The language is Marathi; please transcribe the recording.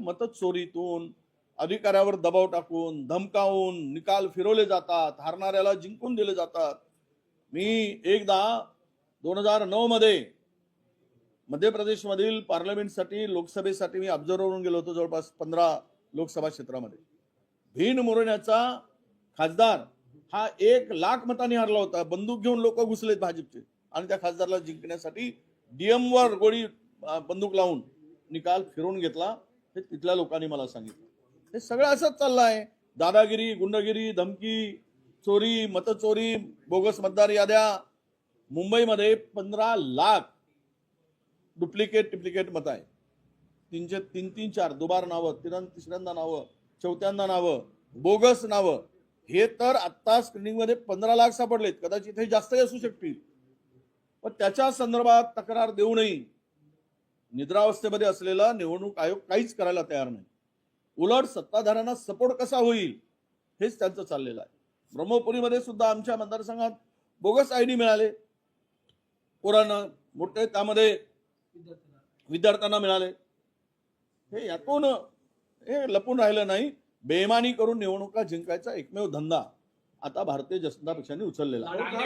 मतचोरीतून, अधिकाऱ्यावर दबाव टाकून, धमकावून निकाल फिरवले जातात, हारणाऱ्याला जिंकून दिले जातात. मी एकदा 2009 मध्ये मध्य प्रदेशमधील पार्लमेंटसाठी, लोकसभेसाठी मी ऑब्झर्व्हर म्हणून गेलो होतो. जवळपास 15 लोकसभा क्षेत्रामध्ये भीन मोरण्याचा खासदार हा 1,00,000 मतांनी हरला होता. बंदूक घेऊन लोक घुसलेत भाजपचे आणि त्या खासदाराला जिंकण्यासाठी डीएम वर गोळी बंदूक लावून निकाल फिरवून घेतला. हे तिथल्या लोकांनी मला सांगितलं. हे सगळं असंच चाललं आहे. दादागिरी, गुंडगिरी, धमकी, चोरी, मतचोरी, बोगस मतदार याद्या. मुंबईमध्ये 15 लाख डुप्लिकेट मत आहे. 3 4 दुबार नावं, तिसऱ्यांदा नावं, चौथ्यांदा नावं, बोगस नावं. हे तर आता स्क्रीनिंग मध्ये 15 लाख सापडलेत. कदाचित हे जास्तही असू शकतील. पण त्याच्या संदर्भात तक्रार देऊनही निद्रावस्थेमध्ये असलेला निवडणूक आयोग काहीच करायला तयार नाही. उलट सत्ताधाऱ्यांना सपोर्ट कसा होईल हेच त्यांचं चाललेलं आहे. ब्रह्मपुरीमध्ये सुद्धा आमच्या मतदारसंघात बोगस आयडी मिळाले पोरांना, मोठे त्यामध्ये विद्यार्थ्यांना मिळाले. हे यातून हे लपून राहिलं नाही. बेईमानी करून निवडणुका जिंकायचा एकमेव धंदा आता भारतीय जनता पक्षाने उचललेला आहे.